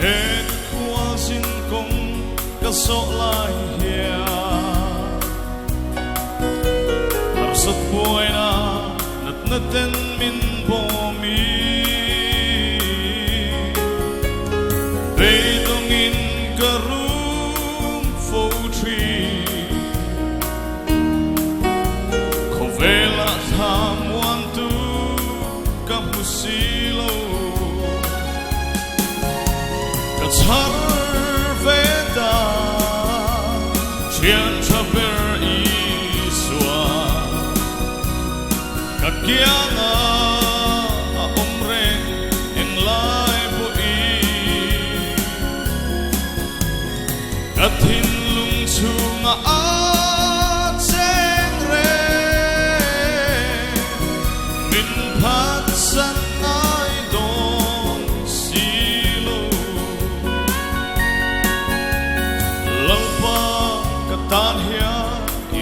hết qua xin công cả số lại hiền har sat buena nat ten min bomi they dong in karum fo tree kovela tham wan tu kamusilo har veda chian chaber iswa kakiana omre en lai bui kathin lung chunga a cheng re min phat san nai don silo lalpa katan hia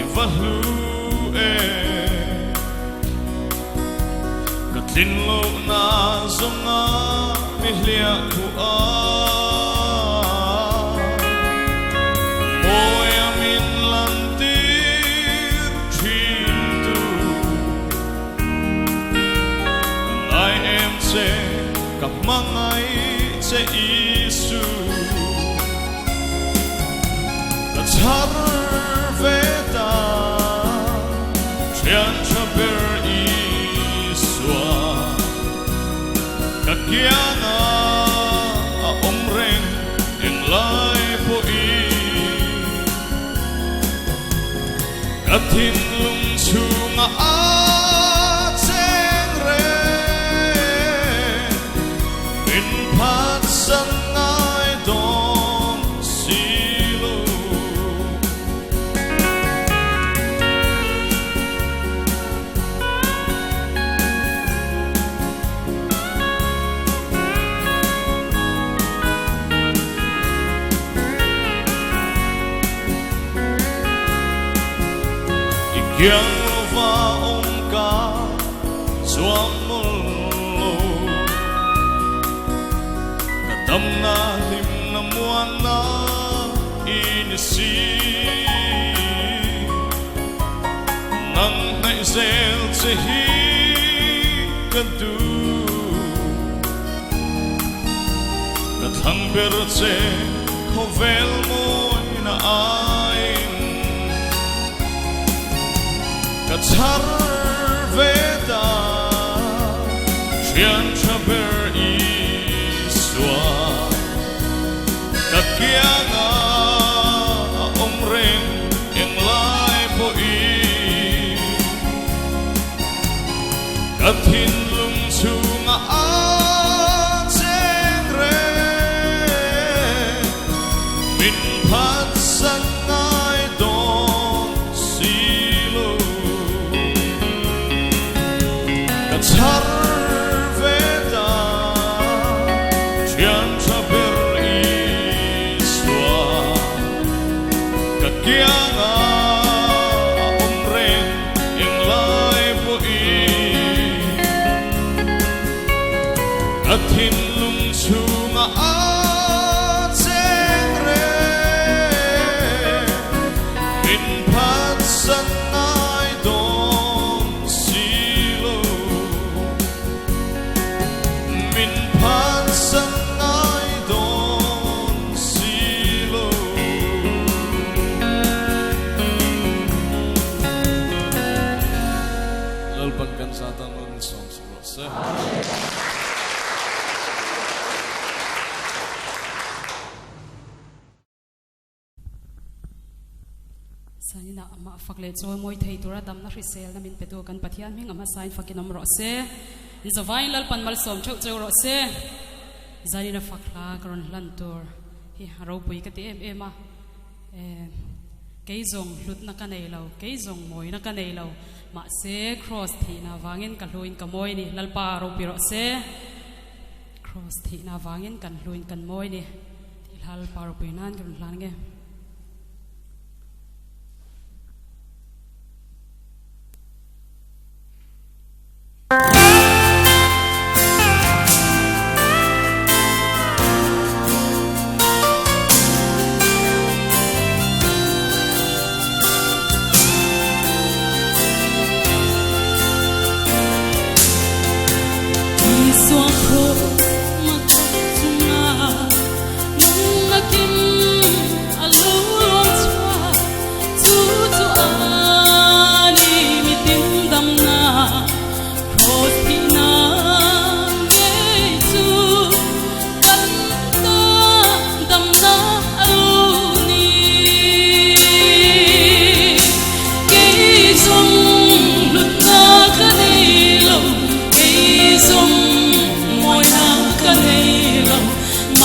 ivahu katlin lo na zonga mihlia ku a moy amin lantir thin tu I am se kamangai se isu har veda chian chaber iswa kakiana omren en lai poi kathin lung chunga a cheng re min phat san nai don silo Yang va om ka suamolo katam na lim na muana inisi nang nai zel se hi kadu kathang ber se khovel moi na ain katar veda chian chaber iswa kakiana omren en lai poi kathin lung chunga a cheng re min phat san nai don silo har veda chian chaber iswa kakiana omren en lai poi kathin lung chunga a cheng re min phat san nai don silo min phat san nai don silo lalpan kan satan on songs rose sanina ama fakle choi moi thei tura damna hrisel na min petu kan pathian ming ama sain fakinam ro se zawain lal pan mal som chau chau ro se zanina fakla kron lantur hi haro pui ka te em a keizong lut na ka nei lo keizong moi na ka nei lo ma se cross thi na wangin ka hluin ka moi ni lalpa ro pi ro se cross thi na wangin kan hluin kan moi ni hal pa ro pi nan kan hlan nge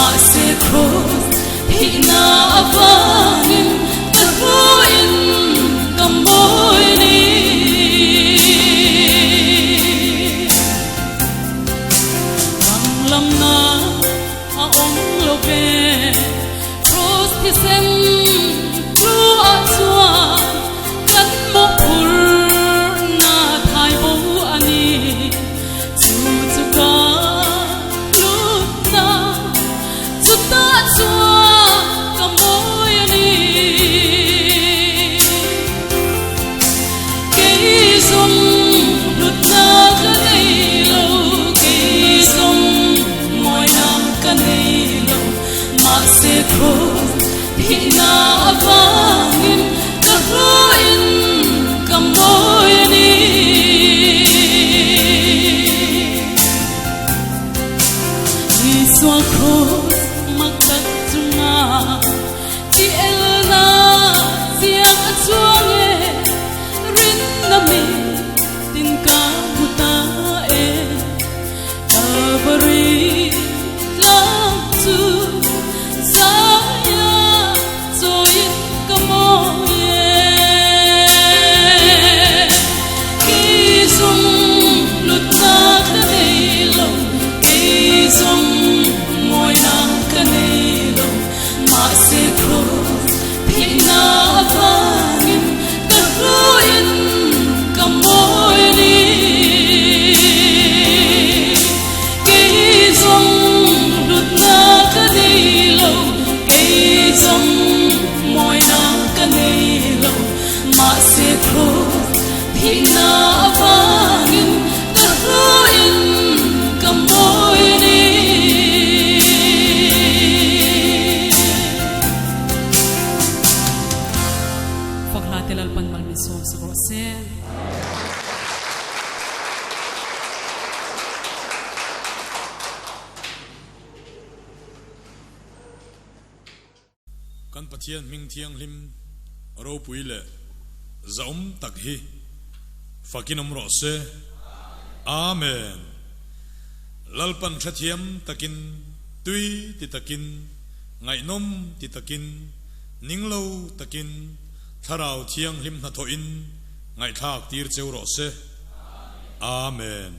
ma se cross hina avangin taruin kamoy ni banglam na aong lobe cross thì xem lu achuan kan mo phur na thai bo ani chu chu ka lu na chu ta chua ka moi ani ke sum lut na ka nei lo ke sum moi nam ka nei lo ma se cross hina avangin taruin kamoy ni Iswa cross magkatsunga ti elna siang atsuange rin nami tin ka hutae kabari lang tu saya zoin kamoye kisum lutna kanelo kisum moina kanelo ma se cross pina avangin taruin kamoy ni kisum lutna kanelo kisum moina kanelo ma se cross pina avangin taruin kamoy ni fakla telal pan mal misom sa rose kan pathian ming thiang lim ro puile zaum tak hi fakinom ro se amen lalpan thathiam takin tui ti takin ngainom ti takin ninglo takin tharau thiang lim na tho in ngai thak tir cheu ro se amen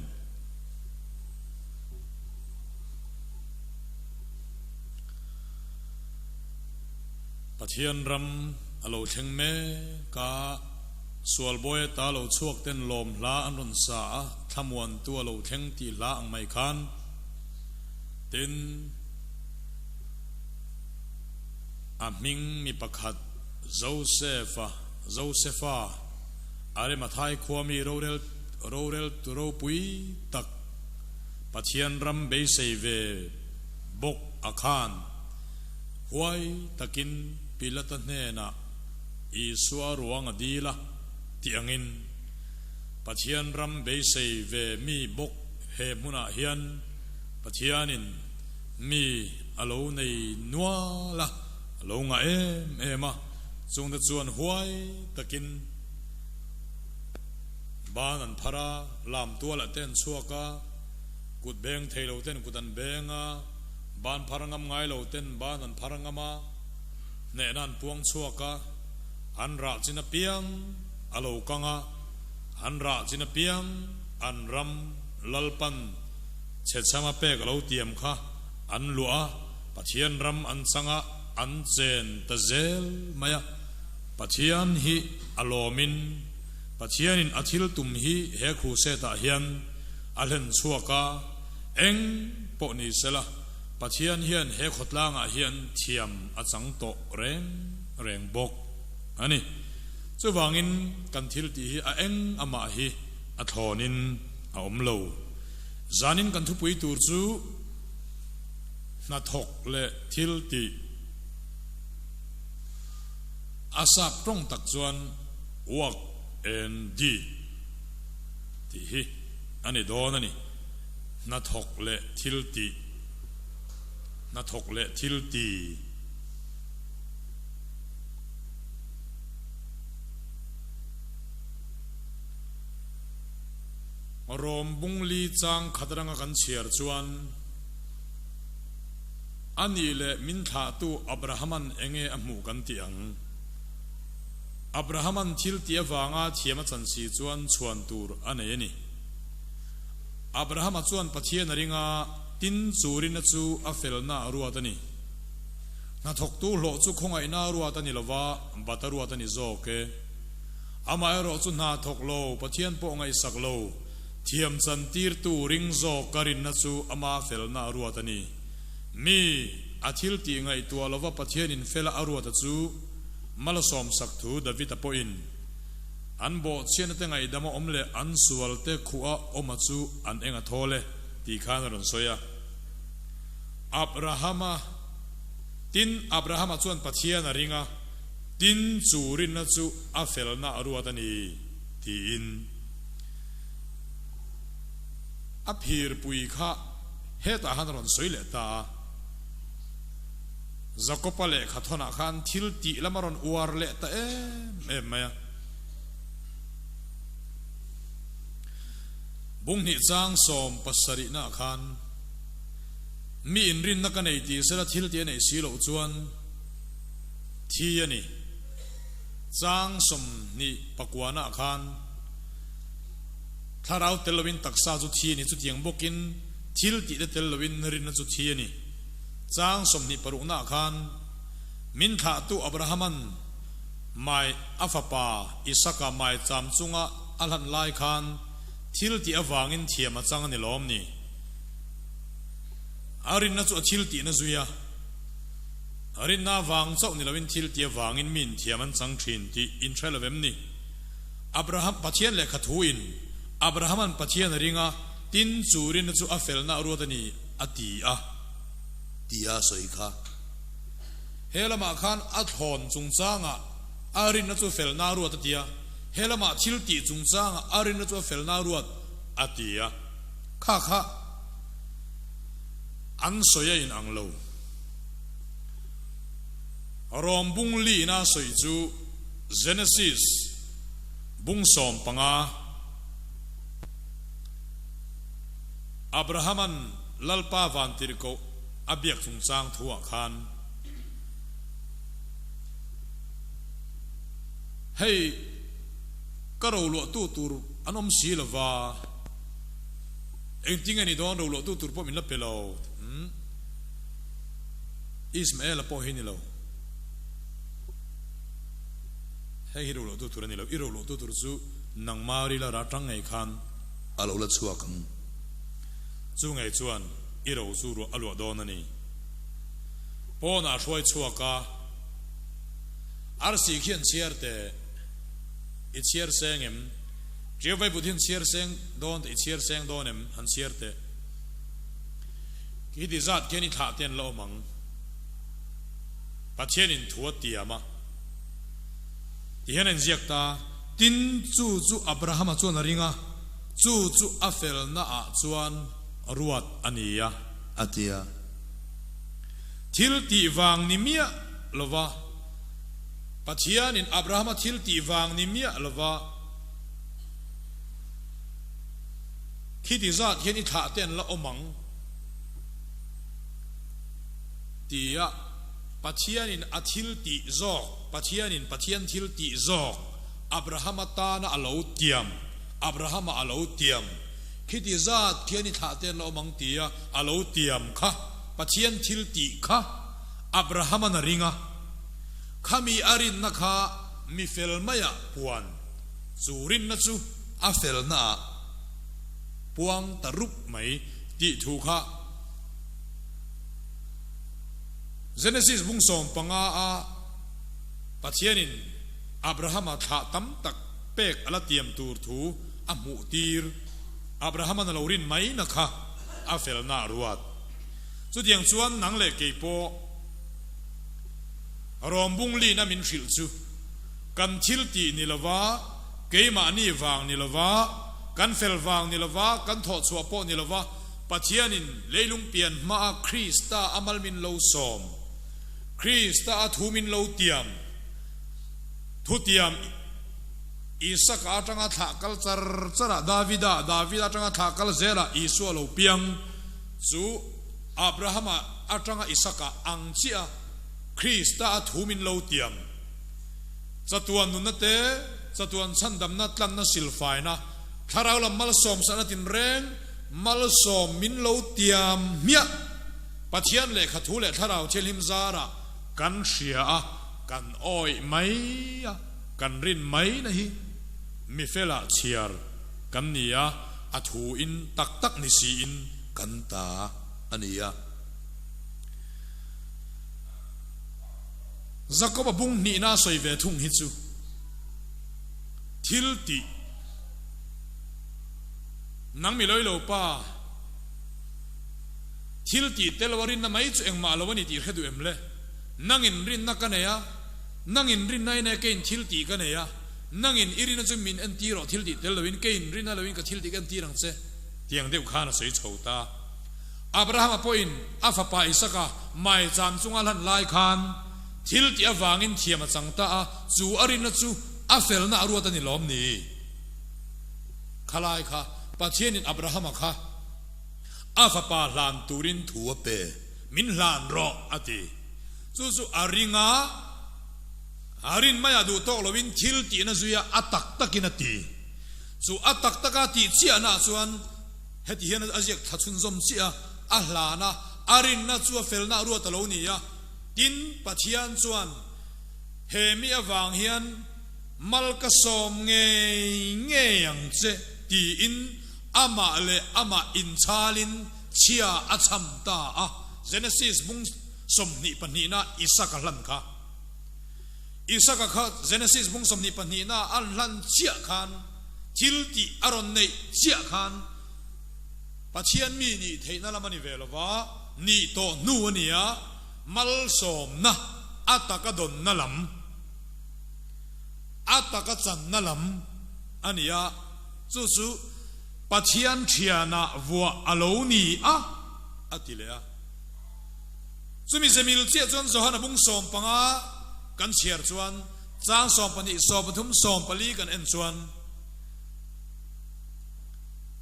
pathian ram alo theng me ka sual boy ta lo chuak ten lom la an ron sa thamuan tu alo theng ti la ang mai khan tin aming mi pakhat Josepha are mathai khwami rorel tu ro pui tak pathian ram be sei ve bok akhan huai takin pilata hna isua ruang adila tiangin pathian ram be sei ve mi bok he muna hian pathianin mi alo nei nuala alo nga ema chungda chuan huai takin banan phara lam tuala ten chuaka kut beng thailo ten kutan benga ban pharangam ngai lo ten banan pharangama ne nan puang chuaka an ra china piang alo kanga an ra china piang an ram lalpan chechama pek lo tiam kha an lua pathian ram an sanga an chen ta zel maya pathian hi alomin pathianin athil tum hi he khu se ta hian alhen chuaka eng po ni sela pathian hian he khotlanga hian thiam achang to reng bok ani chuwangin kan thil ti hi a eng ama hi a thonin a omlo zanin kan thu pui tur chu na thok le thil ti asap trong tak chuan work and deed ti hi ani don ani na thok le thil ti na thok le thil ti rom bung li chang khadrang kan chiar chuan ani le min tha tu Abrahaman enge amu kan tiang Abrahaman thil tia wanga thiama chan si chuan chuan tur anei ani Abraham chuan pathian ringa tin churin chu a felna ruatani na thok tu lo chu khongai na ruatani lova bataruatani zoke amai ro chu na thok lo pathian po ngai sak lo thiam chan tir tu ring zo karin na chu ama felna ruatani mi athil ti ngai tu lova pathian in fela aruata chu malasom sak thu David apoin an bo chen te ngai damo omle an sual te khua omachu an enga thole ti khan ron soya Abrahama chuan pathian ringa tin churin na chu a felna aruatani ti in a phir pui kha heta han ron soile ta zakopale khathona khan thil ti lamaron uar le ta em maya bung ni chang som pasari na khan mi in rin na kanei ti sela thil ti nei si lo chuan thi ani chang som ni pakwana khan tharau telowin taksa chu thi ni chu tiang bokin thil ti de telowin rin na chu thi ani chang som ni paruna khan min tha tu Abrahaman mai afapa Isaka mai cham chunga alhan lai khan thil ti awangin thiama chang ni lom ni arin na chu thil ti na zuya arin na wang chau ni lawin thil ti awangin min thiaman chang thin ti in threlawem ni Abraham pathian le khathuin Abrahaman pathian ringa tin churin chu a felna ruatani ati a tia soikha helama khan athon chungchanga arin na chu felna ruat tia helama thilti chungchanga arin na chu felna ruat atia kha an soya in anglo rom bung li na soi chu Genesis bung som panga Abrahaman lalpa vantir ko abyak chungchang thuwa khan hey karo lo tu tur anom silava engting ani don lo tu tur po min la pelo Ismael po hinilo hey hiro lo tu tur ani lo iro lo tu tur su nang mari la ra tang ngai khan alo la chuak ang chu ngai chuan iro su ro alo don ani po na shoi chuaka arsi khian chiarte i chiar sengem jevai budhin chiar seng don i chiar seng donem han chiarte ki di zat keni tha ten lo mang pathian in thuat tiama tihanen ziakta tin chu Abraham chuan ringa chu afel na a chuan ruat ania atia thil ti wang nimia lova pathian in Abraham thil ti wang nimia lova khiti zat hiani tha ten la omang tia pathian in athil ti zok pathian thil ti zok Abraham ta na alo tiam Abraham alo tiam khiti zat hiani tha ten la omang tia alo tiam kha pathian thil ti kha Abraham na ringa khami arin na kha mi fel maya puan churin na chu a fel na puang taruk mai ti thu kha Genesis bung som panga a pathianin Abraham tha tam tak pek ala tiam tur thu amu tir Abraham na lorin mai na kha a fel na ruat chu diang chuan nang le ke po rombung li na min khil chu kan thil ti ni lawa keima ni wang ni lawa kan fel wang ni lawa kan tho chua po ni lawa pathianin leilung pian ma Krista amal min lo som Krista athumin lo tiam thu tiam Isaka atanga tha kal chara Davida atanga tha kal zera Isu lo piang chu Abraham atanga Isaka angchia Krista thumin lo tiam chatuan nunate chatuan chandam na tlan na silfaina tharau lam mal som sanatin reng mal som min lo tiam mia pathian le khathu le tharau chelim zara kan ria kan oi mai kan rin mai na hi mi fela chiar kan nia athu in tak tak ni si in kan ta ania Jacob bung ni na soi ve thung hi chu thil ti nang mi loi lo pa thil ti telwarin na mai chu engma lowani ti khedu emle nangin rin na kaneya nangin rin nai ne kein thil ti kaneya nangin irina chu min an ti ro thil ti telwin kein rin na lowin ka thil ti kan ti rang che tiang deu khana sei chhota Abraham apoin afa pa Isaka mai chan chunga lan lai khan thil ti awangin thiam changta a chu arina chu afel na aruat ani lom ni khalai kha pathianin Abraham kha afa pa lan turin thuwa pe min lan ro ati chu aringa arin maya du tok lovin thil ti na zuya atak takinati chu atak taka ti chia na chuan heti hian azek thachun zom chia ahlana arin na chu fel na ruat lo ni ya tin pathian chuan hemi awang hian malka som nge yang che ti in ama le ama in chalin chia acham ta a Genesis bung som ni pani na Isaka lan kha Isaka kha Genesis bung som ni pani na an lan chia khan thil ti aron nei chia khan pathian mi ni theina lamani velova ni to nu ania mal som na ataka don na lam ataka chan na lam ania chu pathian thiana vua aloni a atilea chumi zemil che chon zohana bung som panga kan chiar chuan chang som pani so pathum som pali kan en chuan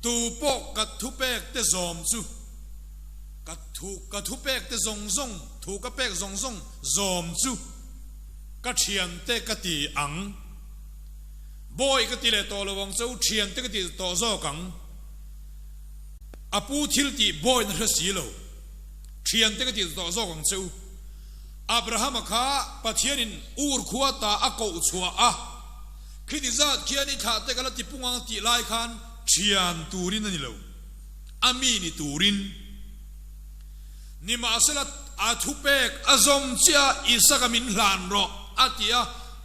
tu pok ka thu pek te zom chu ka thu pek te zong zong thu ka pek zong zong zom chu ka thian te ka ti ang boy ka ti le to lo wang chau thian te ka ti to zo kang apu thil ti boy na si lo thian te ka ti to zo kang chau Abraham kha pathianin ur khuata ako chua a khidizat khiani tha te kala ti pungang ti lai khan thian turin ani lo ami ni turin ni ma asela athupek azom chia Isaka min hlan ro atia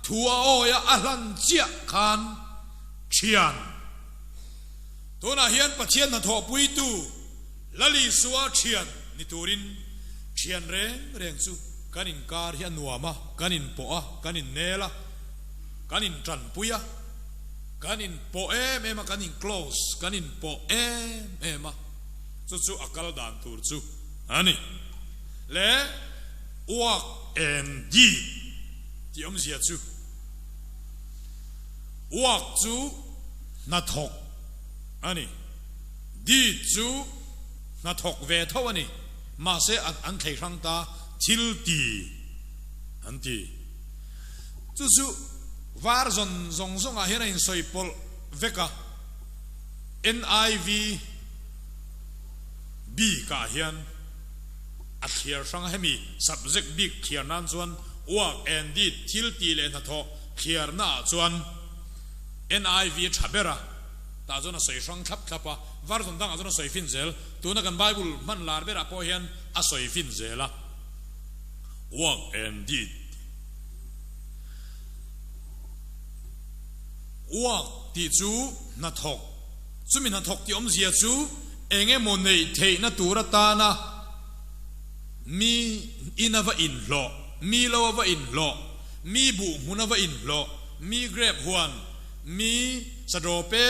thua oya ahlan chia khan thian tona hian pathian na tho pui tu lali suwa thian ni turin thian reng chu kanin kar hian nuama kanin po a kanin nela kanin tran puya kanin po ema kanin close kanin po ema chu akal dan tur chu ani le uak en di ti om zia chu uak chu na thok ani di chu na thok ve tho ani ma se an thei rang ta thil ti an ti chu var zong a hena in soipol veka NIV B ka hian a thiar sang hemi subject big thiar nan chuan work and did thil ti le na tho thiar na chuan NIV thabera ta zona soi sang thapa var zon dang azona soi fin zel tuna kan Bible man lar bera po hian a soi fin zela work and did work ti chu na thok chumi na thok ti om zia chu enge mo nei thei na tura ta na mi inava in lo mi lo va in lo mi bu munava in lo mi grab huan mi sadrope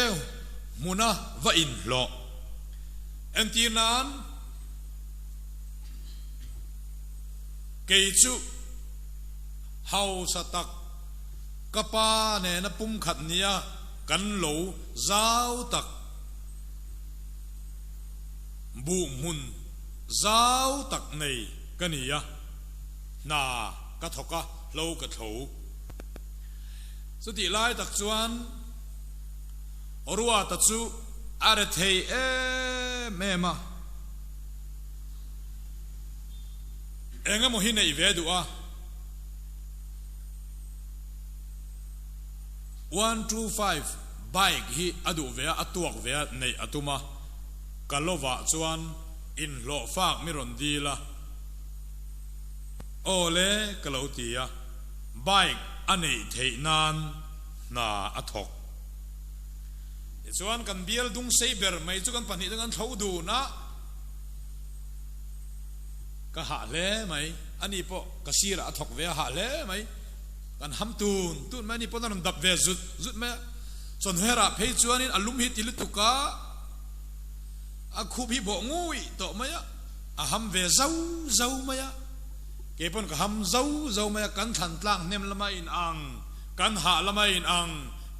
muna va in lo entinan kei chu hau satak kapa ne na pum khat nia kan lo zau tak bu mun zau tak nei kania na ka thoka lo ka tho so ti lai tak chuan orua ta chu are thei mema enga mo hi nei ve du a 125 bike hi adu ve atuak ve nei atuma kalova chuan in lo fak mi ron dila ole kalotia bike anei thei nan na athok chuan kan bial dung saber mai chu kan pani kan thau du na ka ha le mai ani po ka sira athok ve ha le mai kan ham tun mai ni po nan dap ve zut me son hera phei chuan in alum hi til tuka a khu bi bo ngui to maya a ham ve zau maya ke pon ka ham zau maya kan than tlang nem lama in ang kan ha lama in ang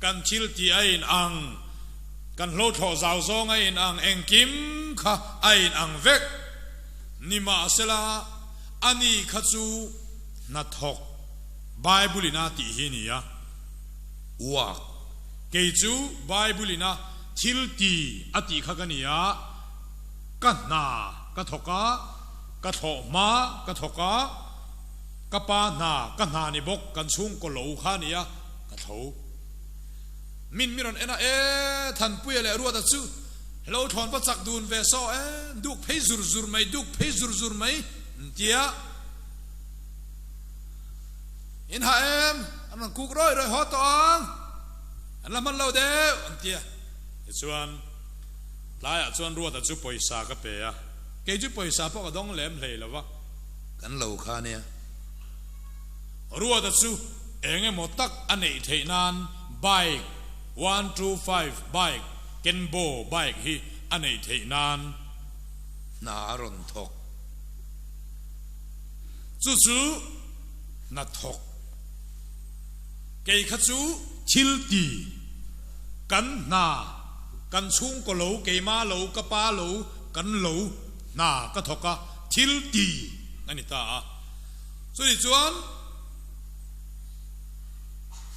kan chil ti a in ang kan lo tho zau zong a in ang eng kim kha a in ang vek nima sela ani khachu na thok bible na ti hi ni ya wa ke chu bible na thil ti ati kha ka ni ya kan na ka thoka ka tho ma ka thoka ka pa na ka na ni bok kan chung ko lo kha ni ya ka tho min miron ena than puya le ruwa ta chu lo thon pa chak dun ve so duk phei zur mai tia in ha an kuk roi ho tong an la man lo de an tia chuan lai a chuan ruwa ta chu poisa ka pe a ke chu poisa po ka dong lem hlei lawa kan lo kha ne ruwa ta chu enge mo tak anei thei nan bike 125 bike kenbo bike hi anei thei nan na ron thok chu na thok ke kha chu thil ti kan na kan chung ko lo ke ma lo ka pa lo kan lo na ka thoka thil ti ani ta so ni chuan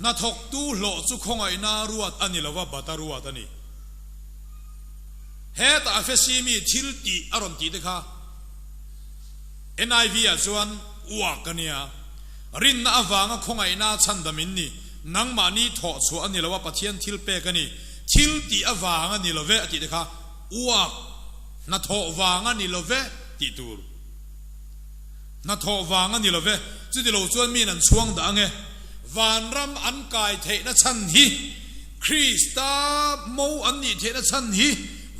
na thok tu lo chu khongai na ruat ani lawa bataruat ani he ta afesimi thil ti aron ti de kha NIV a chuan wa kania rin na awanga khongai na chandamin ni nangma ni tho chu ani lawa pathian thil pe kani thil ti awanga ni love ati de kha wa na tho wanga ni love ti tur na tho wanga ni love chu di lo chuan mi nan chuang da nge van ram an kai the na chan hi Krista mo an ni the na chan hi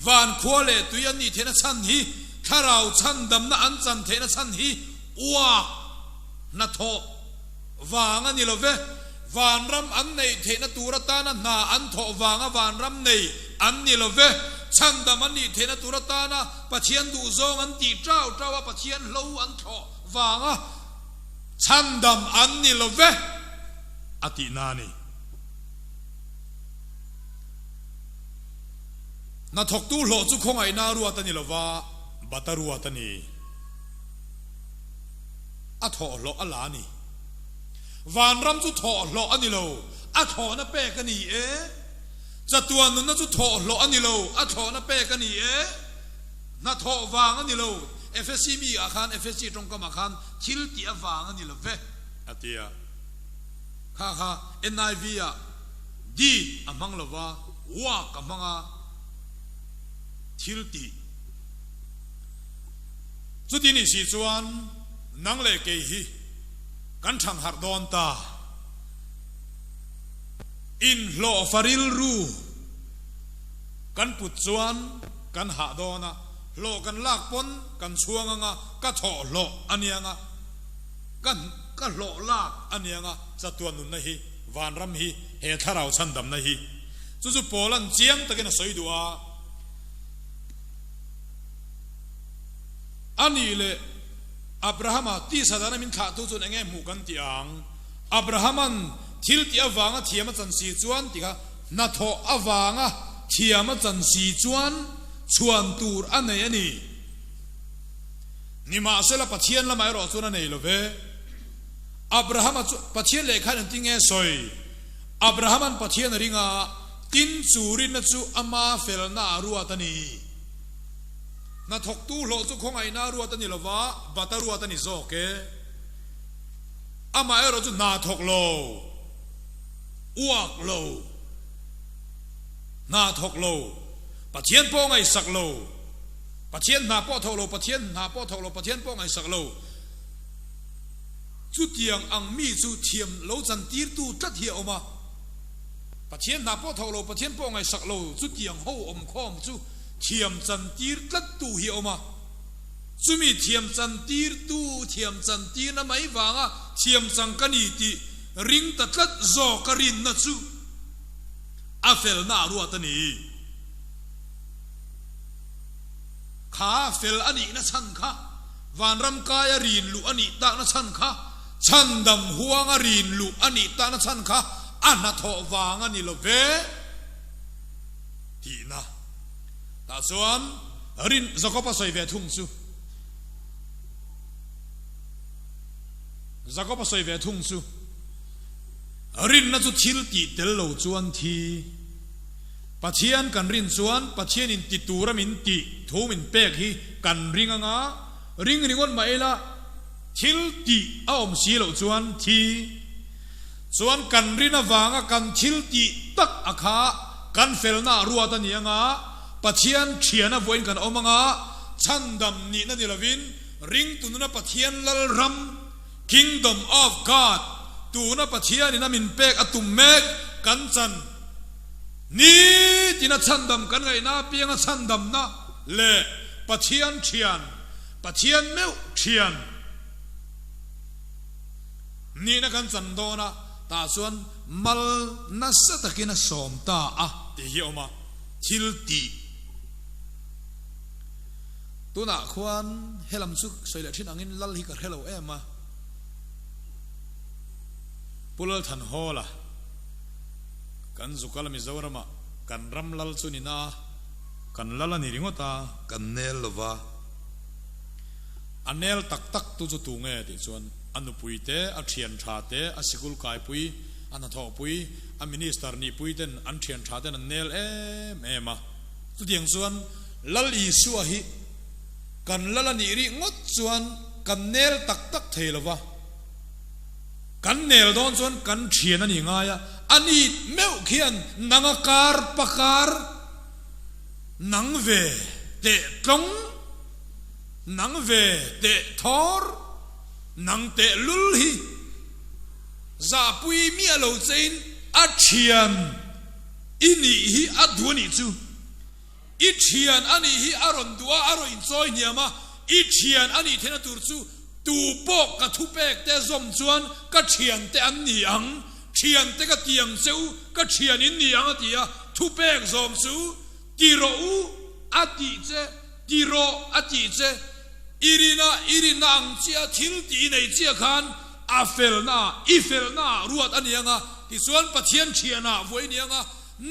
van khole tu an ni the na chan hi tharau chan dam na an chan the na chan hi wa na tho wanga ni love van ram an nei the na turata na an tho wanga van ram nei an ni love chan dam an ni the na turata na pathian du zong an ti trao wa pathian lo an tho wanga chan dam an ni love ati nani na thok tu lo chu khongai na ruwa tani lova bataruwa tani a tho lo alani van ram chu tho lo ani lo a tho na pe ka ni chatuan na chu tho lo ani lo a tho na pe ka ni na tho wang ani lo FSC mi a khan FSC tong ka ma khan thil ti a wang ani lo ve atia ha NIV a di amang lova wa ka manga thil ti chu ti ni si chuan nang le ke hi kan thang har don ta in lo faril ru kan put chuan kan ha dona lo kan lak pon kan chuanga nga ka tho lo anianga kan ka lo lak anianga chatuan nun na hi van ram hi he tharau chan dam na hi chu polan chiang takena soidua ani le Abrahama ti sadana min tha tu chun enge mu kan tiang Abrahaman thil ti awanga thiama chan si chuan ti kha na tho awanga thiama chan si chuan chuan tur anei ani ni ma se la pathian la mai ro chu na nei lo ve Abraham pathian le khan ting e soi Abraham an pathian ringa tin churin na chu ama fel na ruwa tani na thok tu lo chu khong ai na ruwa tani lova bata ruwa tani zo ke ama ero chu na thok lo uak lo na thok lo pathian po ngai sak lo pathian na po thok lo pathian na po thok lo pathian po ngai sak lo chu tiang ang mi chu thiam lo chan tir tu tat hi oma pathian na po thok lo pathian po ngai sak lo chu tiang ho om khom chu thiam chan tir tat tu hi oma chumi thiam chan tir tu thiam chan tir na mai wanga thiam chang kani ti ring ta tlat zo karin na chu afel na ruwa tani kha fel ani na chan kha van ram kaya rin lu ani ta na chan kha chan dam huanga rin lu ani ta na chan kha ana tho wanga ni lo ve ti na ta chuan rin zakopa soi ve thung chu zakopa soi ve thung chu rin na chu thil ti tel lo chuan thi pathian kan rin chuan pathian in ti turam in ti thum in pek hi kan ring anga ring ringon maila thil ti a om si lo chuan thi chuan kan rin awanga kan thil ti tak akha kan felna ruwa ta ni anga pathian thiana voin kan omanga chandam ni na nilovin ring tununa pathian lal ram kingdom of God tuna pathian ina min pek atum mek kan chan ni tina chandam kan ngai na pianga chandam na le pathian thian pathian meu thian ni na kan chan do na ta chuan mal na sa takina som ta a ti hi oma thil ti tuna khuan helam chu soile thin angin lal hi ka hello ema pulal than hola kan zukal mi zawrama kan ram lal chunina kan lala ni ringota kan nel lova anel tak tak tu chu tu nge ti chuan anu puite a thian tha te a sikul kai pui ana tho pui a minister ni pui ten an thian tha ten an nel ema tu diang chuan lal i su a hi kan lala ni ri ngot chuan kan nel tak tak theilova kan nel don chuan kan thian ani nga ya ani meu khian nangakar pakar nang ve te tlong nang ve te thor nang te lul hi za pui mi alo chain a thian ini hi adwani chu i thian ani hi aron dua aro in choi niama i thian ani thena tur chu tu pok ka thu pek te zom chuan ka thian te an ni ang thian te ka tiang cheu ka thian in ni ang atia thu pek zom chu tiro u ati che tiro ati che irina ang chia thil ti nei chia khan afelna ifelna ruat anianga ti chuan pathian thiana voi nianga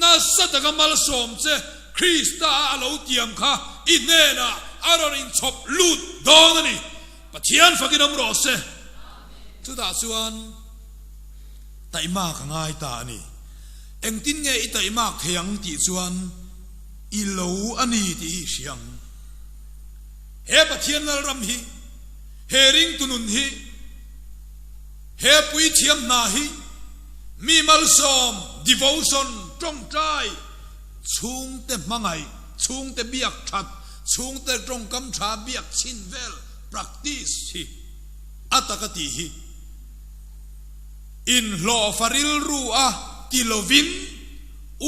na sataka mal som che Krista alo tiam kha inena aron in chop lut dongani pathian fakinam ro se chu da chuan taima ka ngai ta ani engtin nge i taima kheyang ti chuan i lo ani ti siang he pathian lal ram hi he ring tunun hi he pui thiam na hi mi mal som devotion trong trai chung te mangai chung te biak that chung te trong kam tha biak chin vel practice hi atakati hi in lo faril ru'a ti lovin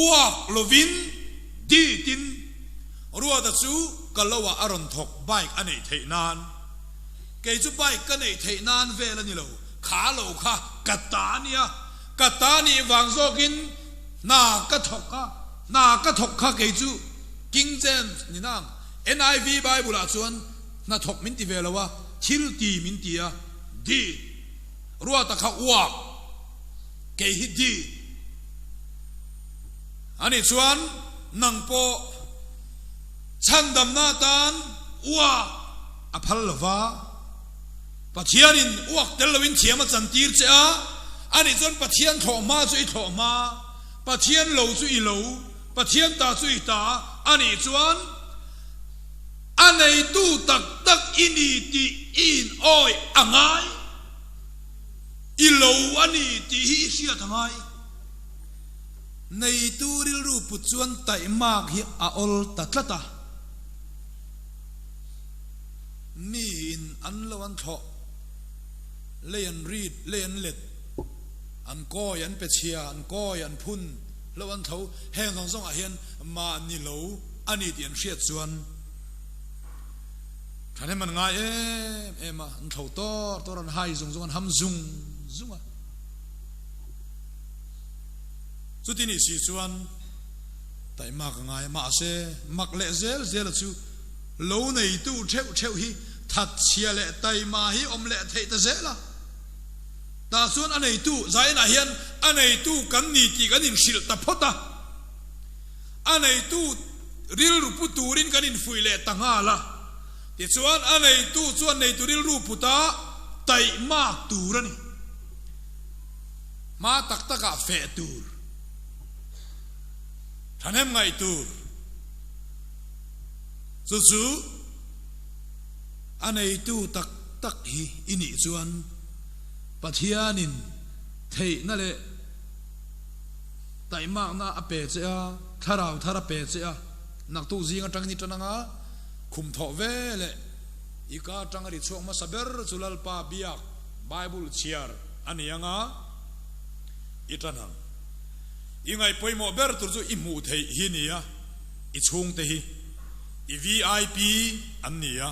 uak lovin di tin ruwa da chu kalawa aron thok bike ani theinan ke chu bike ka nei theinan vel ani lo kha lo kha katani wang zokin na ka thok kha ke chu King James ni nang NIV Bible a chuan na thok min ti velawa thil ti min ti a di ruwa ta kha uak ke hi di ani chuan nang po chandam na tan uak aphal lova pathian in uak tel lawin thiam a chan tir che a ani chon pathian thoma chu I thoma pathian lo chu I lo pathian ta chu I ta ani chuan anei tu tak tak ini ti in oi angai I lo ani ti hi sia thangai nei tu ril ru pu chuan tai mak hi a ol tatlata mi in an lo an tho lean read lean let an ko yan pe chia an ko yan phun lo an tho heng song song a hian ma ni lo ani tian hriat chuan thane man nga em an tho to ran hai zung zung an ham zung zung a chu tin si chuan tai mak ngai ma se mak le zel zel chu lo nei tu theu hi that chia le tai ma hi om le thei ta zela ta chuan anei tu zai na hian anei tu kan ni ti kan in sil ta phota anei tu ril ru pu turin kan in fui le tanga la ti chuan anei tu chuan nei tu ril ru puta tai mak turani ma tak taka fe tur thanem ngai tur chu anei tu tak tak hi ini chuan pathianin thei na le tai mak na ape che a tharau thara pe che a nak tu zinga tang ni tananga khum tho ve le ika tangari chok ma saber chulal pa biak bible chiar anianga itanang ingai poimo ber tur chu imu thei hi nia I chung te hi I VIP annia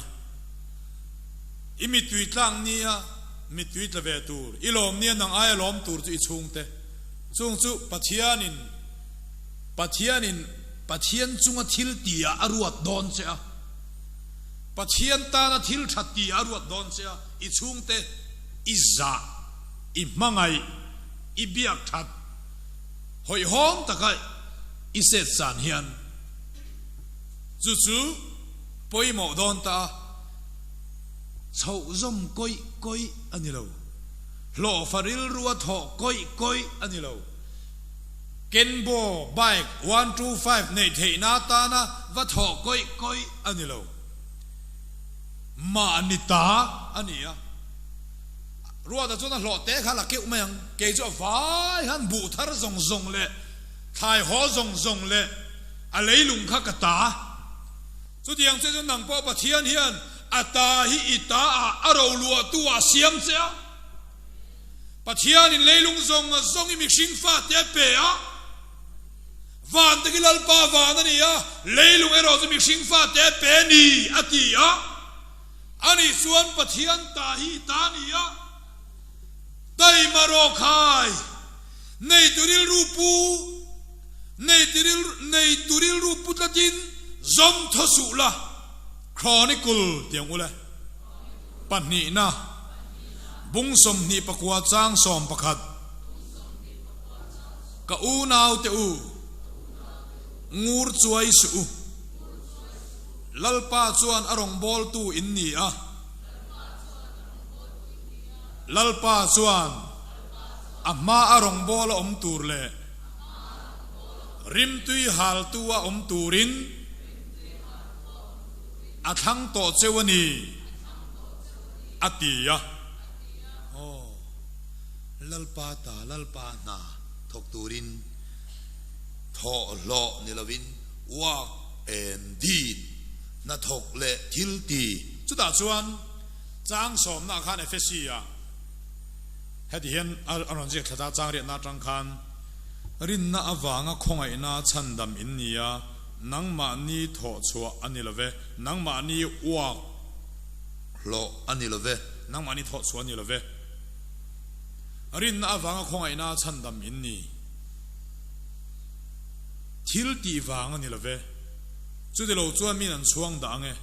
imi tui tlang nia mi tui tla ve tur ilom nia nang ai lom tur chu I chung te chung chu pathian chunga thil tia aruat don che a pathian ta na thil that ti aruat don che a I chung te izza I mangai I biak that hoi hom takai I set san hian chu poimo don ta chau zom koi ani lo lo faril ruwa tho koi ani lo kenbo bike 125 nei thei na ta na va tho koi ani lo ma anita ania ruwa da chona lo te khala ke umang ke jo vai han bu thar zong le thai ho zong le a leilung kha ka ta chu diang che nang po pathian hian ata hi ita a aro lua tua siam che pathian in leilung zong I mixing fa te pe a van te gilal pa van ani a leilung ero zu mixing fa te pe ni ati a ani suan pathian ta hi ta ni a dai maro khai nei turil rupu tatin zom thosula chronicle tiang ule panni na bungsom ni pakwa chang som pakhat ka u nau te u ngur chuai su lalpa chuan arong bol tu in ni a lalpa chuan amma arong bol om tur le rim tui hal tua om turin athang to chewani atia lalpa na thok turin tho lo nilovin walk and deed na thok le thilti chuta chuan chang som na khan efesia hedi hian aron je thata chang ri na tang khan rin na awanga khongai na chandam innia nangma ni tho chua anilove nangma ni walk lo anilove nangma ni tho chua anilove rin na awanga khongai na chandam inni thil ti wang anilove chu de lo chuan min an chuang da nge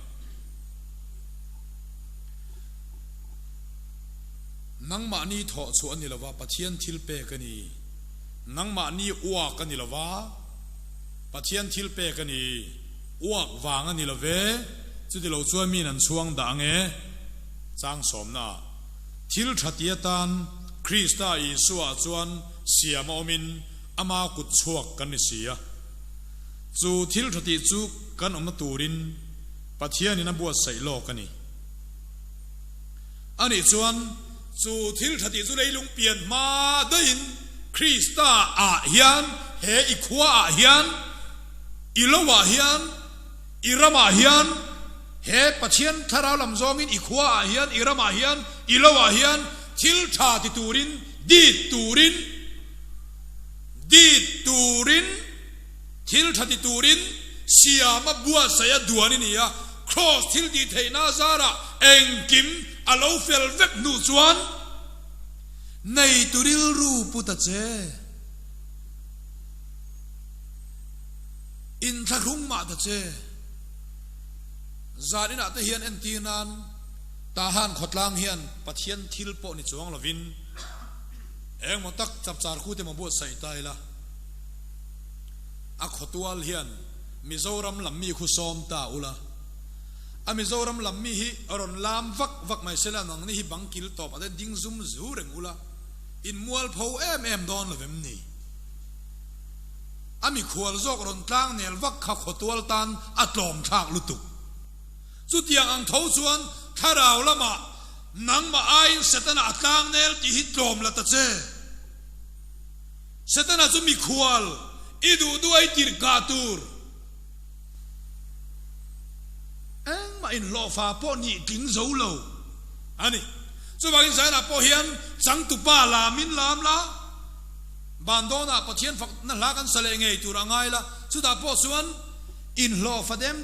nangma ni tho chu anilova pathian thil pe kani nangma ni walk anilova pathian thil pe kani walk wang anilove chu ti lo chuan mi nan chuang da nge chang som na thil thatia tan Krista Isua chuan siam omin ama kut chuak kan ni sia chu thil thati chu kan om turin pathian in abuat sai lo kani ani chuan chu thil thati chu leilung pian ma dain Krista a hian he ikhwa a hian ilowa hian irama hian he pathian thara lam zongin ikhwa a hian irama hian ilowa hian thil tha ti turin dit turin thil tha ti turin siama bua saya duani nia cross thil ti theina zara engkim alo fel vek nu chuan nei turil ru puta che in thakhung ma ta che zarina ta hian entinan ta han khotlang hian pathian thil po ni chuang lovin eng mo tak chap char khu te mo bo sai tai la a khotwal hian Mizoram lammi khu som ta ula a Mizoram lammi hi aron lam vak mai sela nang ni hi bangkil top ade ding zum zu reng ula in mual pho em don lovem ni ami khwal zok ron tlang nel vak kha khotwal tan atlom thak lutu chu tiang ang tho chuan tharaw lama nang ma ain setana atlang nel ti hi tlom la ta che setana chu mi khwal idu duai tir katur eng ma in lo fa po ni ting zo lo ani chu bangin sai na po hian chang tu pa la min lam la bandona pathian fak na la kan sale ngei turangai la chu da po suan in lo fa dem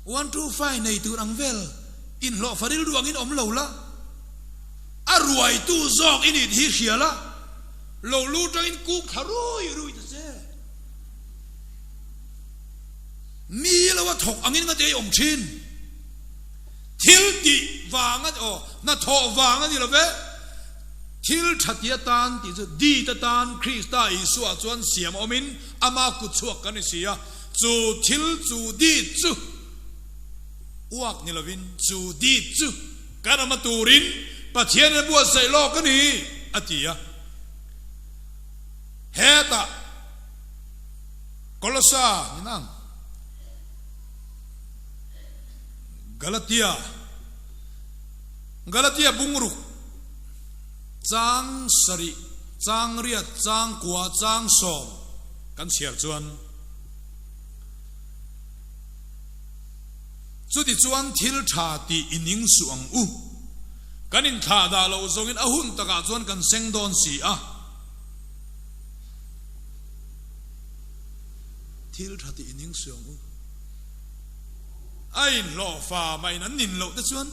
125 nei turang vel in lo faril ruang in om lo la arwai tu zok in it hi hiala lo lu tang in ku kharoi rui ta se mi lo wa thok angin nga te om thin thil ti wanga o na tho wanga ni lo ve thil thatia tan ti chu di ta tan Krista Isua chuan siam omin ama ku chuak kan ni sia chu thil chu di chu uak ni lovin chu di chu kana maturin pathian bu sai lo kani atia heta Kolosa ninang Galatia bungruk chang sari chang ria chang kwa chang som kan siar chuan chu ti chuan thil tha ti ining suang u kanin tha da lo zongin ahun taka chuan kan sengdon si a thil tha ti ining suang u ai lo fa mai nan nin lo ta chuan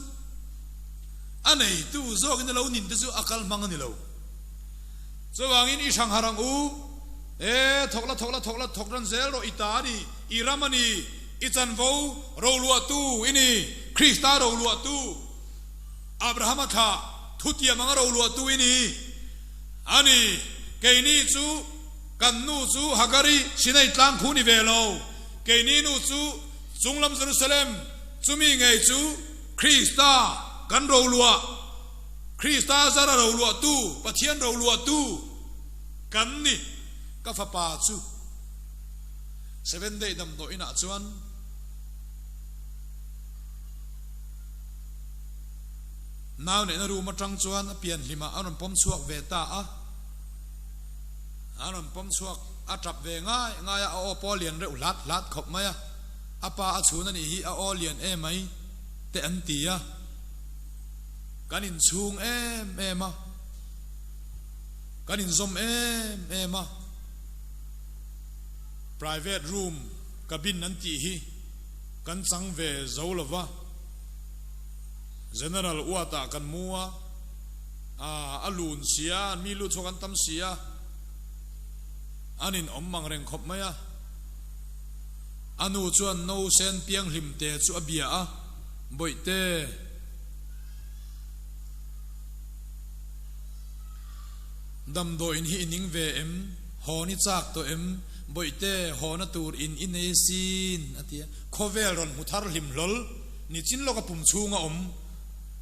anei tu zogin lo nin ta chu akal mang ani lo chawangin I sang harang u thokran zel ro itari iramani ichan vo ro lua tu ini Krista ro lua tu Abraham tha thutia mang ro lua tu ini ani keini chu kan nu chu Hagari sinai tlang khu ni velo keini nu chu Junglam Jerusalem chumi ngai chu Krista kan ro lua Krista zara ro lua tu pathian ro lua tu kan ni ka fa pa chu 7 day dam do ina chuan naw ne na ru ma tang chuan pian lima anon pom chuak ve ta a anon pom chuak a trap ve ngai a o polian re lat khop maya apa a chuna ni hi a olian e mai te antia kanin chung ema kanin zom ema private room cabin anti hi kan chang ve zolova general uata kan mua alun sia mi lu chokan tam sia anin ommang reng khop maya anu chuan no sen piang hlim te chu abia a boite dam do in hi ning ve em honi chak to em boite hona tur in inesin atia khovel ron muthar hlim lol ni chin loka pum chunga om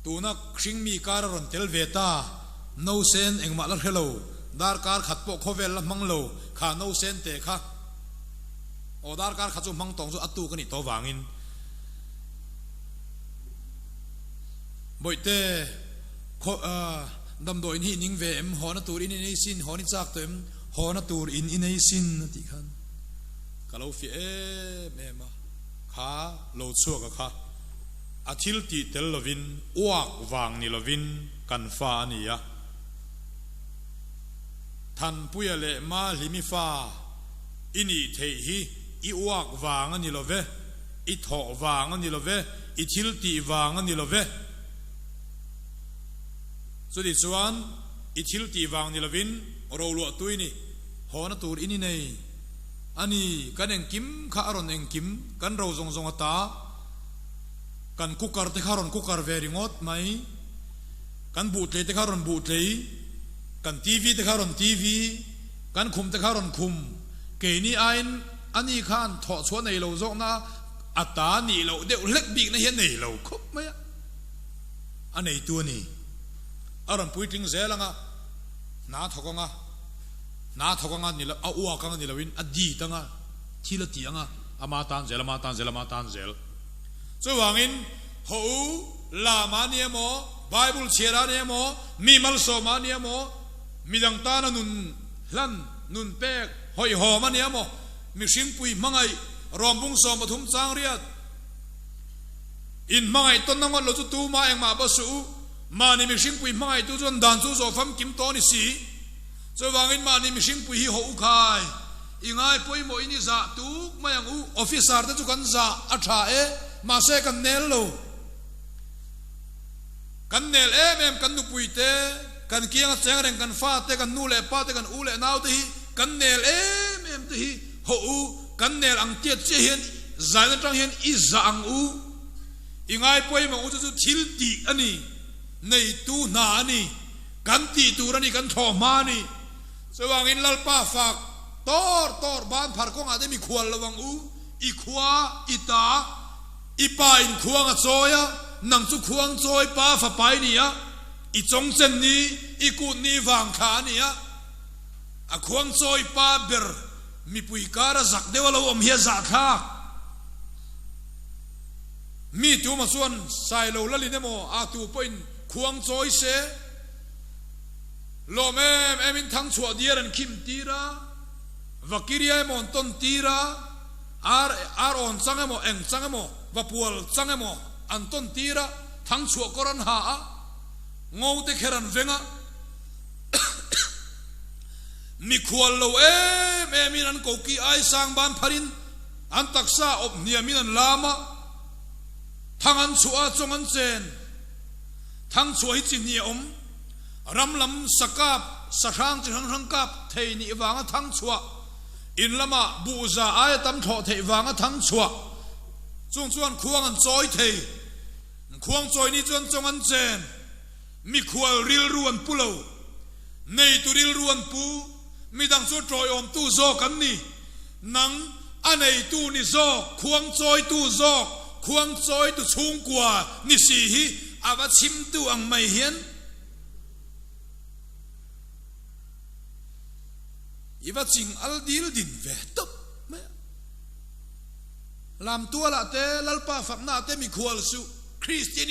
tuna khring mi kar ron tel veta no sen engma la hello dar kar khat po khovel la manglo kha no sen te kha odar kar kha chu mang tong chu atu ka ni to wangin boite kho dam do in hi ning ve em hona tur in inesin honi chak to em hona tur in inesin ti khan kalau fi mema kha lo chuak kha athil ti tel lovin uak wang ni lovin kan fa ania than puya le ma limi fa ini thei hi i uak wang ani love i tho wang ani love i thil ti wang ani love so di chuan i thil ti wang ni lovin ro lu tuini hona tur ini nei ani kan eng kim kha aron eng kim kan ro zong zong ata kan kukar te kharon kukar veringot mai kan butle te kharon butle kan tv te kharon tv kan khum te kharon khum ke ni ain ani khan tho chho nei lo zok na ata ni lo de lek bik na hian nei lo khop mai anei tu ni aron puiting zelanga na thokonga ni la a uwa kang ni lawin adi tanga thila tianga ama tan zel so wangin ho la mania mo bible chera ne mo mi mal so mania mo midang ta na nun hlan nun pek hoi ho mania mo mi sing pui mangai rombung so mathum chang riat in mangai ton nangon lo chu tu ma eng ma ba su ma ni mi sing pui mangai tu chon dan chu zo pham kim to ni si so wangin ma ni mi sing pui hi ho u khai ingai poi mo ini za tu mayang u officer ta chu kan za a tha e ma se kan nel lo kan nel em kan nu pui te kan kiang chang reng kan fa te kan nu le pa te kan u le nau te hi kan nel em te hi ho u kan nel ang tiat che hian zai na tang hian i za ang u ingai poi mo u chu thil ti ani nei tu na ani kan ti tu rani kan tho ma ni so wangin lal pa fak tor ban phar ko nga de mi khwal lawang u i khwa ita ipa in khuang a choya nang chu khuang choi pa fa pai nia i chong chen ni i ku ni wang kha nia a khuang choi pa ber mi pui kara zak dewalo om hia za kha mi tu ma suan sai lo la li ne mo a tu point khuang choi se lo em in thang chua dia ran kim tira vakiria mon ton tira ar on changemo eng changemo vapual changemo anton tira thang chua koran ha a ngau te kheran venga mi khual lo em in an ko ki ai sang ban pharin an taksa op niamin an lama thang an chua chong an chen thang chua hi chin ni om ramlam sakap sahrang chang kap thei ni wanga thang chua in lama buza ai tam tho thei wanga thang chua chung chuan khuang an choi thei khuang choi ni chuan chong an chen mi khual ril ruan pulo nei tu ril ruan pu mi dang chu troi om tu zo kan ni nang anei tu ni zo khuang choi tu zo khuang choi tu chung kwa ni si hi awa chim tu ang mai hian iwa ching al dil din ve top lam tua la te lalpa fakna te mi khual su Christian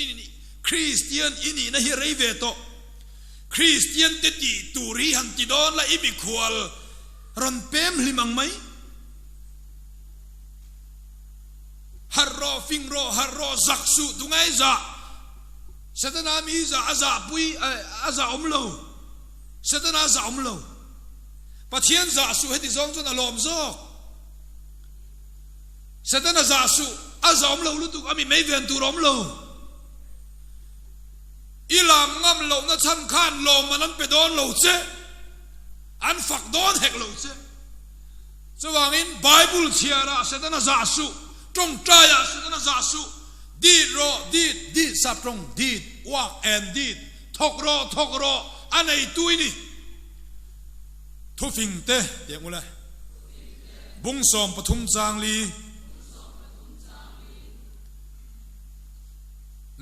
ini na hi rei ve to Christian te ti turi han ti don la i mi khual ron pem limang mai harro fingro harro zaksu dungai za satana mi za aza pui aza omlo satana za omlo pathian za su heti zong chon alom zo satana za su azom lo lu tu ami mai ven tu rom lo ilam ngam lo na chan khan lo manan pe don lo che an fak don hek lo che chuwangin bible chiara satana za su tong traya satana za su did ro did sap tong did walk and did thok ro anei tuini thu phing te ye mula bung som pathum chang li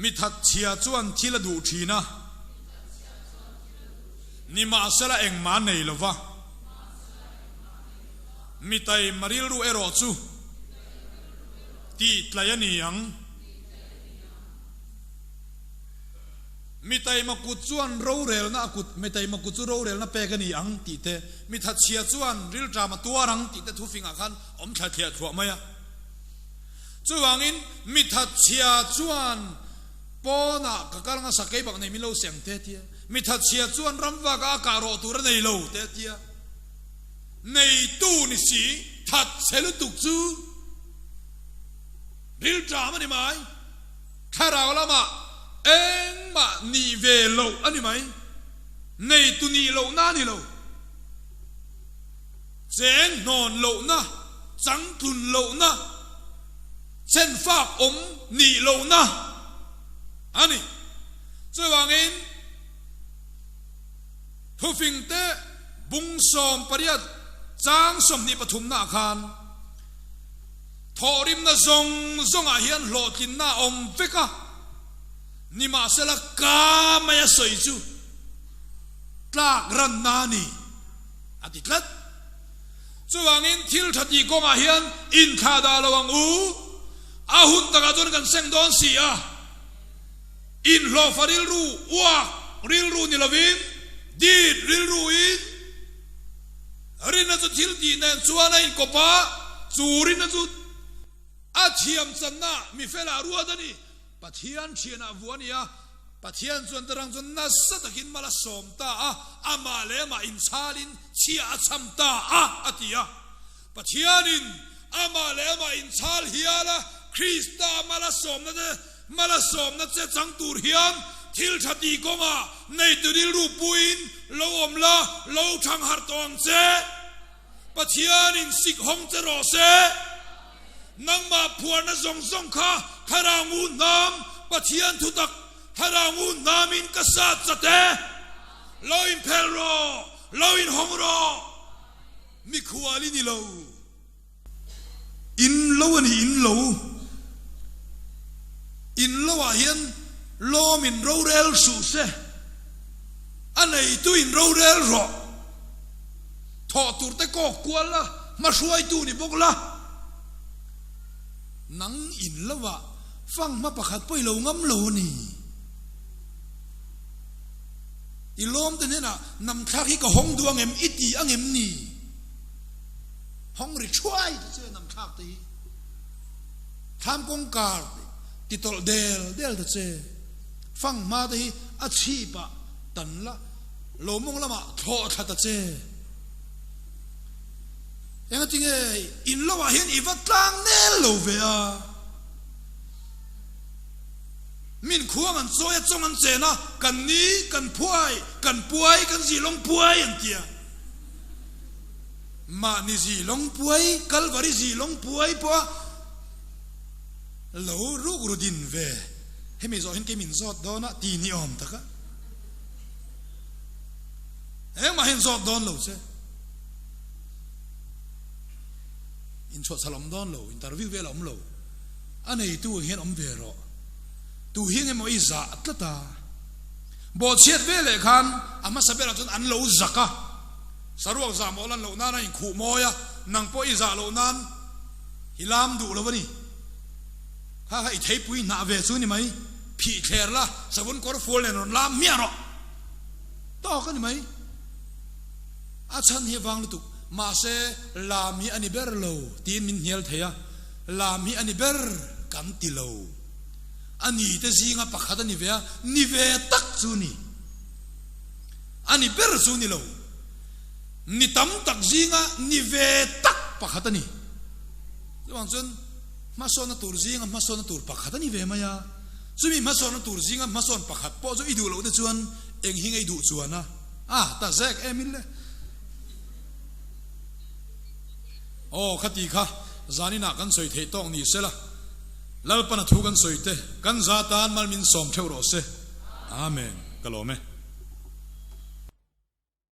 mi that chia chuan thila du thina ni ma sala eng ma nei lova mi tai maril ru ero chu ti tlayani ang mi tai makut chuan ro rel na akut mi tai makut chu ro rel na pekani ang ti te mi that chia chuan ril drama tuarang ti te thu finga khan om tha thia thua maya chuwangin mi that chia chuan pona kakaranga sakai bak nei mi lo siang te tia mi that chia chuan ramwa ka ka ro tur nei lo te tia nei tu ni si that selu tuk chu ril drama ni mai khara lama eng ma ni ve lo ani mai nei tu ni lo na ni lo zen non lo na chang thun lo na chen fa om ni lo na ani chuwangin thu phing te bung som pariat chang som ni pathum na khan thorim na zong zong a hian hlotin na om veka ni ma sela ka maya soi chu tlak ran na ni atitlat chuwangin thil thati kong a hian in kha da lawang u ahun taka don kan seng don si a in lo faril ru wa ril ru ni lovin dit ril ru in rina chu thil ti nen chuana in kopa churina chu a thiam channa mi fela ruadani pathian chiana vuania pathian chuan tarang chun na satakin mala somta a amale ma inchalin chia chamta a atia pathianin amale ma inchal hiala krista mala somna che chang tur hiam thil thati konga nei turil ru puin lo omla lo thang har tong che pathianin sik hong che ro se nangma phuana zong zong kha kharangu nam pathian thutak harangu namin kasat sate lo in pelro lo in hongro mi khuali ni lo in lo ani in lo a hian lo min ro rel su se anei tu in ro rel ro tho tur te ko kwala ma suai tu ni bokla nang in lawa phang ma pakhat poi lo ngam lo ni ilom te na nam thak hi ka hong duang em iti angem ni hong ri chuai te nam thak te tham kong kar ti tol del te che phang ma te a chi pa tan la lo mong lama tho tha ta che yang ting in lo wa hian i va tlang ne lo ve a min khuang an zoya chong an chena kan ni kan puai kan zilong puai an tia ma ni zilong puai kalvari zilong puai po lo ru din ve hemi zo hin ke min zot dona ti ni om taka ma hin zot don lo che in chot salom don lo interview ve lom lo anei tu hian om ve ro tu hiang emo iza atlata bo chet vele khan ama sabela chun an lo zaka sarwak za molan lo nana in khu moya nang po iza lo nan hilam du lo bani ha i thei pui na ve chu ni mai phi thler la sabun kor fol nen lam miaro to ka ni mai a chan hi wang lu tu ma se la mi ani ber lo tin min hial theya la mi ani ber kan ti lo ani te zinga pakhat ani ve tak chu ni ani ber chu ni lo ni tam tak zinga ni ve tak pakhat ani lawang chun ma son na tur zinga ma son na tur pakhat ani ve maya chumi ma son na tur zinga ma son pakhat po zo idu lo de chuan eng hingei du chuana ta zek emil le khati kha zanina kan soi the tong ni sela lalpana thugan soite kan zatan malmin som theu ro se amen kalome